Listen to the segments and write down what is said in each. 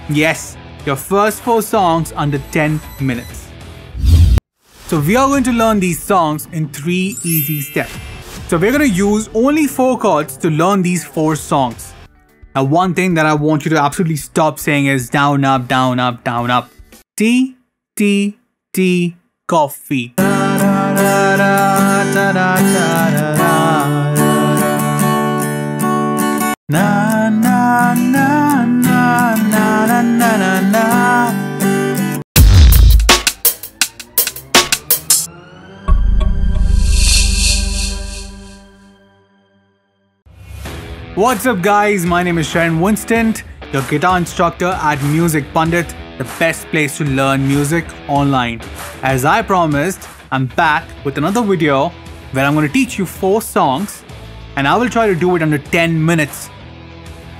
Yes, your first 4 songs under 10 minutes. So we are going to learn these songs in 3 easy steps. So we're going to use only 4 chords to learn these 4 songs. Now one thing that I want you to absolutely stop saying is down, up, down, up, down, up. Tea, tea, tea, coffee. Na na na na na na na na. What's up guys, my name is Sharon Winston, your guitar instructor at Music Pundit, the best place to learn music online. As I promised, I'm back with another video where I'm going to teach you 4 songs and I will try to do it under 10 minutes.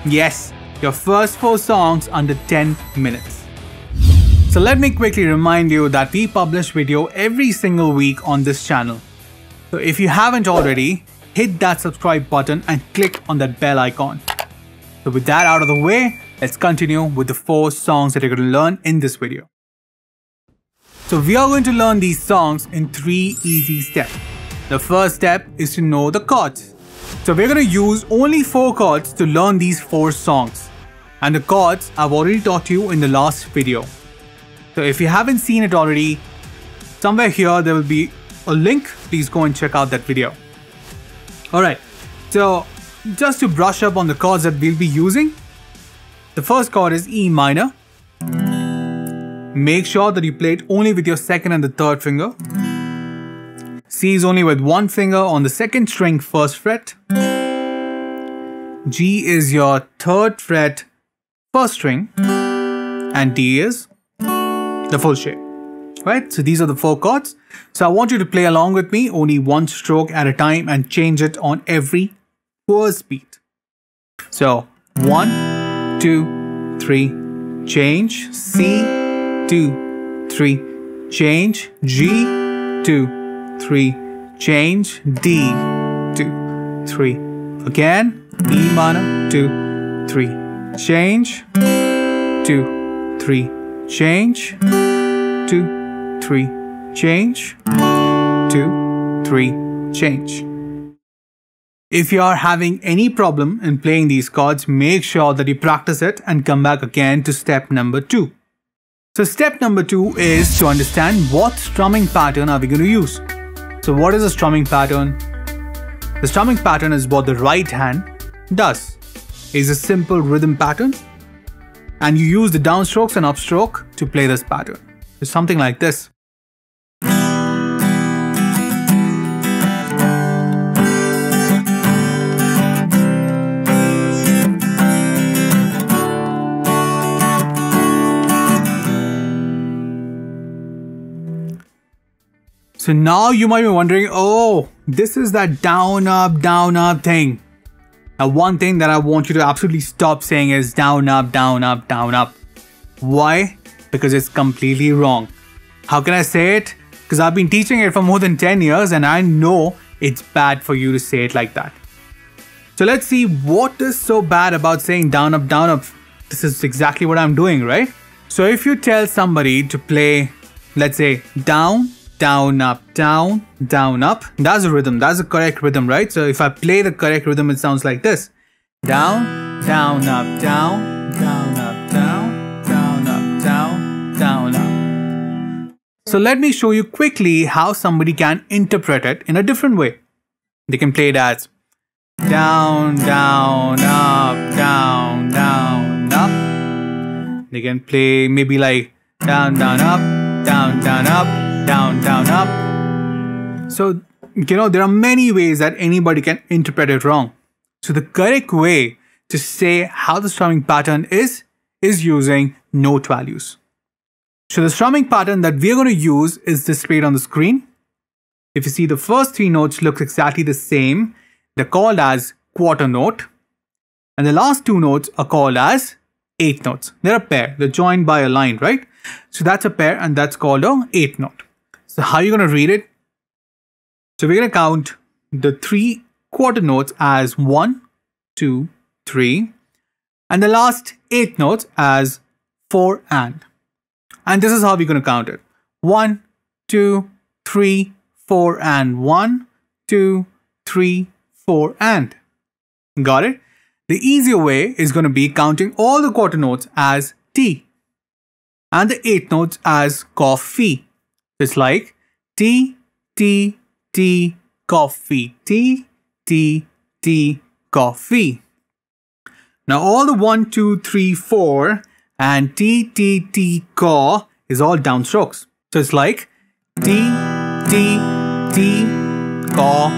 Yes, your first 4 songs under 10 minutes. So let me quickly remind you that we publish video every single week on this channel. So if you haven't already, hit that subscribe button and click on that bell icon. So with that out of the way, let's continue with the 4 songs that you're going to learn in this video. So we are going to learn these songs in 3 easy steps. The first step is to know the chords. So we're going to use only 4 chords to learn these 4 songs. And the chords I've already taught you in the last video. So if you haven't seen it already, somewhere here there will be a link. Please go and check out that video. Alright, so just to brush up on the chords that we'll be using, the first chord is E minor. Make sure that you play it only with your second and the third finger. C is only with one finger on the second string, first fret. G is your third fret, first string. And D is the full shape. Right, so these are the 4 chords. So I want you to play along with me, only 1 stroke at a time and change it on every first beat. So 1, 2, 3, change. C, 2, 3, change. G, 2, 3, change. D, 2, 3. Again, E minor, 2, 3, change. 2, 3, change. 2, 3, change. 2, 3, change. If you are having any problem in playing these chords, make sure that you practice it and come back again to step number 2. So step number 2 is to understand what strumming pattern are we going to use. So what is a strumming pattern? The strumming pattern is what the right hand does. It's a simple rhythm pattern and you use the downstrokes and upstroke to play this pattern. It's something like this. So now you might be wondering, oh, this is that down, up thing. Now one thing that I want you to absolutely stop saying is down, up, down, up, down, up. Why? Because it's completely wrong. How can I say it? Because I've been teaching it for more than 10 years and I know it's bad for you to say it like that. So let's see what is so bad about saying down, up, down, up. This is exactly what I'm doing, right? So if you tell somebody to play, let's say down, down, up, down, down, up. That's a rhythm. That's the correct rhythm, right? So if I play the correct rhythm, it sounds like this. Down, down, up, down, down, up, down, down, up, down, down, up. So let me show you quickly how somebody can interpret it in a different way. They can play it as down, down, up, down, down, up. They can play maybe like down, down, up, down, down, up, down, down, up. So, there are many ways that anybody can interpret it wrong. So the correct way to say how the strumming pattern is using note values. So the strumming pattern that we are going to use is displayed on the screen. If you see, the first 3 notes look exactly the same. They're called as quarter note. And the last 2 notes are called as 8th notes. They're a pair. They're joined by a line, right? So that's a pair and that's called a 8th note. So how are you going to read it? So we're going to count the 3 quarter notes as 1, 2, 3. And the last 8 notes as 4 and. And this is how we're going to count it. 1, 2, 3, 4 and 1, 2, 3, 4 and. Got it? The easier way is going to be counting all the quarter notes as T and the 8th notes as coffee. It's like T, T, T, coffee, T, T, T, coffee. Now all the 1, 2, 3, 4 and T, T, T, co is all downstrokes. So it's like T, T, T, co,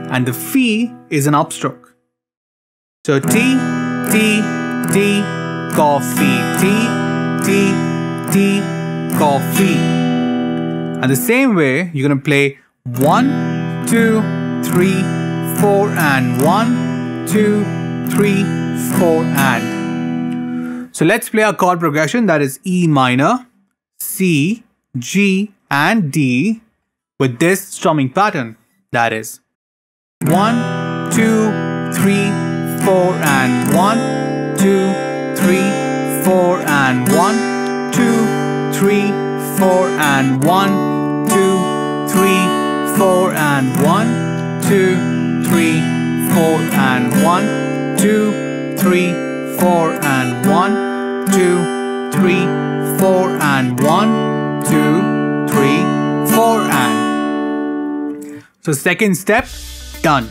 and the fee is an upstroke. So T, T, T, coffee, T, T, T, coffee. And the same way, you're going to play 1, 2, 3, 4 and 1, 2, 3, 4 and. So let's play our chord progression, that is E minor, C, G and D with this strumming pattern, that is 1, 2, 3, 4 and 1, 2, 3, 4 and 1, 2, 3, 4 and 1, 2, 3, 4 and 1, 2, 3, 4 and 1, 2, 3, 4 and 1, 2, 3, 4 and 1, 2, 3, 4 and. So second step, done.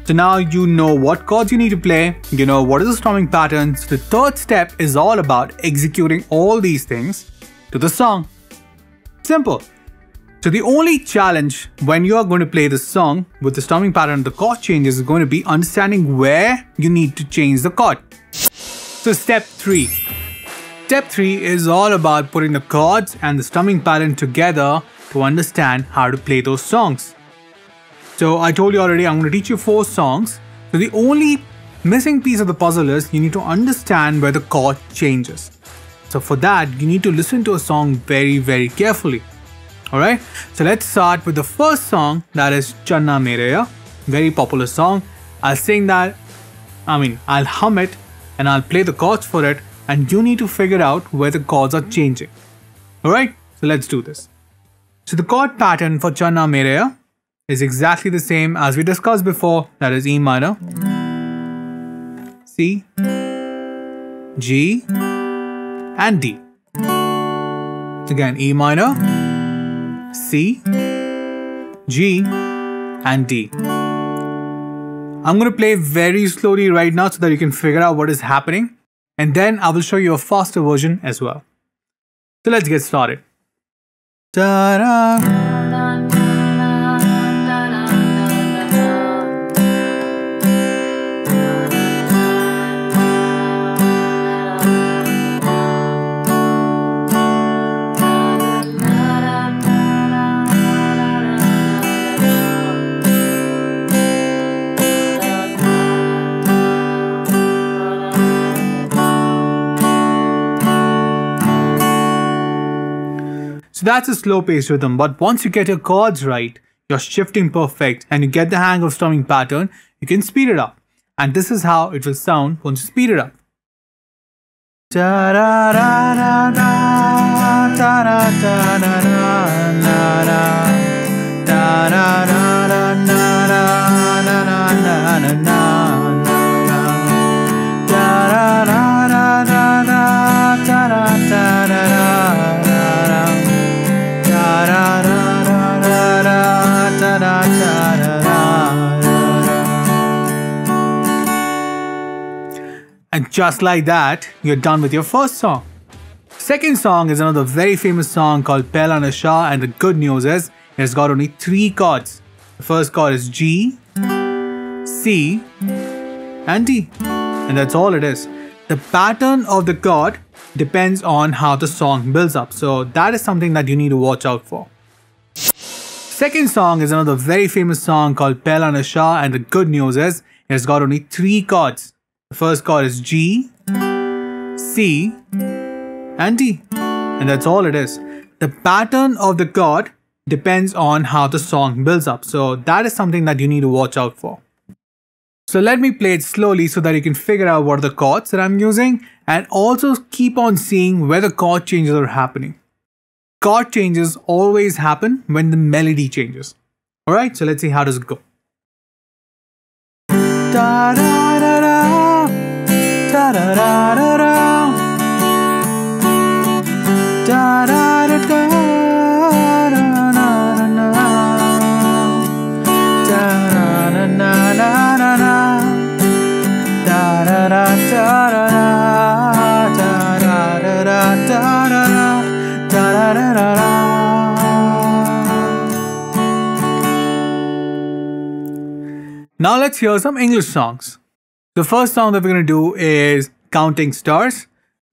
So now you know what chords you need to play, you know what is the strumming patterns. The third step is all about executing all these things to the song. Simple. So the only challenge when you are going to play the song with the strumming pattern, the chord changes, is going to be understanding where you need to change the chord. So step 3. Step 3 is all about putting the chords and the strumming pattern together to understand how to play those songs. So I told you already, I'm going to teach you 4 songs. So the only missing piece of the puzzle is you need to understand where the chord changes. So for that, you need to listen to a song very, very carefully. Alright, so let's start with the first song, that is Channa Mereya. Very popular song. I'll sing that, I'll hum it and I'll play the chords for it, and you need to figure out where the chords are changing. Alright, so let's do this. So the chord pattern for Channa Mereya is exactly the same as we discussed before, that is E minor, C, G and D. Again, E minor, C, G and D. I'm going to play very slowly right now so that you can figure out what is happening, and then I will show you a faster version as well. So let's get started. Ta-da! So that's a slow paced rhythm, but once you get your chords right, you're shifting perfect, and you get the hang of strumming pattern, you can speed it up. And this is how it will sound once you speed it up. And just like that, you're done with your first song. Second song is another very famous song called Pehla Nasha, and the good news is it's got only 3 chords. The first chord is G, C and D, and that's all it is. The pattern of the chord depends on how the song builds up, so that is something that you need to watch out for. Second song is another very famous song called Pehla Nasha, and the good news is it's got only 3 chords. The first chord is G, C and D, and that's all it is. The pattern of the chord depends on how the song builds up, so that is something that you need to watch out for. So let me play it slowly so that you can figure out what are the chords that I'm using, and also keep on seeing where the chord changes are happening. Chord changes always happen when the melody changes. Alright, so let's see how does it go. Da da da da, da da da da da, da da da da, na na na, da na na na na na, da da da da da da, da da da da da, da da da da. Now let's hear some English songs. The first song that we're going to do is Counting Stars.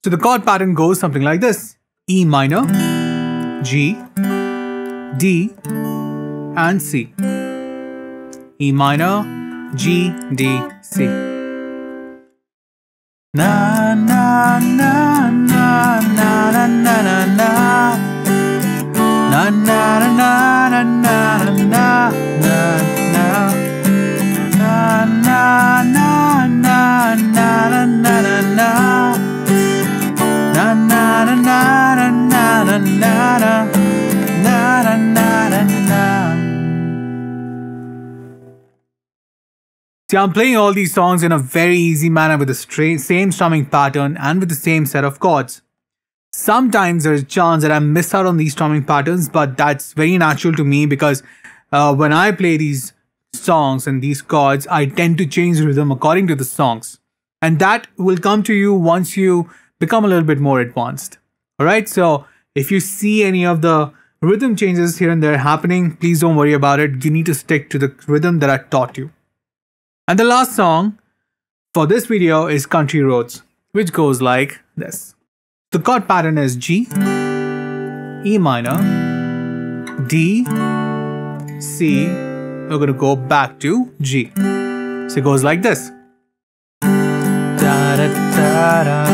So the chord pattern goes something like this. E minor, G, D, and C. E minor, G, D, C. Na na na na na na na na na. Na na na na na na na na. Na na na na na na na na na na na na na na na na. See, I'm playing all these songs in a very easy manner with the same strumming pattern and with the same set of chords. Sometimes there's a chance that I miss out on these strumming patterns, but that's very natural to me because when I play these songs and these chords, I tend to change the rhythm according to the songs, and that will come to you once you become a little bit more advanced. Alright, so if you see any of the rhythm changes here and there happening, please don't worry about it. You need to stick to the rhythm that I taught you. And the last song for this video is Country Roads, which goes like this. The chord pattern is G, E minor, D, C. We're going to go back to G. So it goes like this. Da da da da,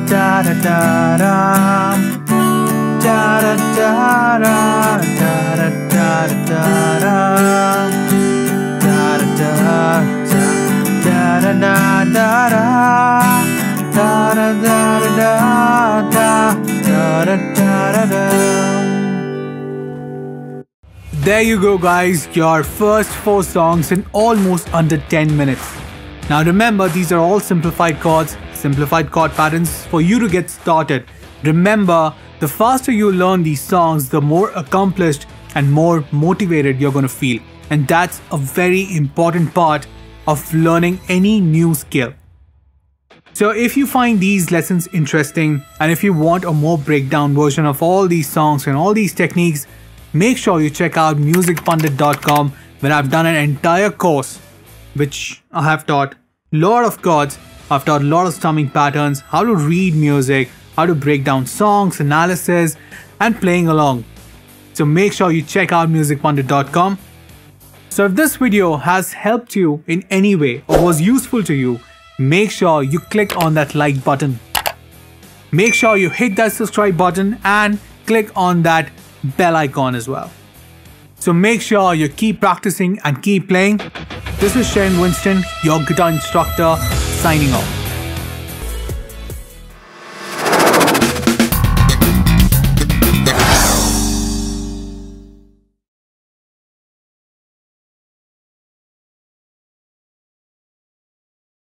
da da da da, da da da da, da da da da, da da da da, da da da da, da da da. There you go guys, your first 4 songs in almost under 10 minutes. Now remember, these are all simplified chords, simplified chord patterns for you to get started. Remember, the faster you learn these songs, the more accomplished and more motivated you're going to feel. And that's a very important part of learning any new skill. So if you find these lessons interesting, and if you want a more breakdown version of all these songs and all these techniques, make sure you check out musicpundit.com, where I've done an entire course which I have taught a lot of chords, I've taught a lot of strumming patterns, how to read music, how to break down songs, analysis, and playing along. So make sure you check out musicpundit.com. So if this video has helped you in any way or was useful to you, make sure you click on that like button. Make sure you hit that subscribe button and click on that bell icon as well. So make sure you keep practicing and keep playing. This is Sharon Winston, your guitar instructor, signing off.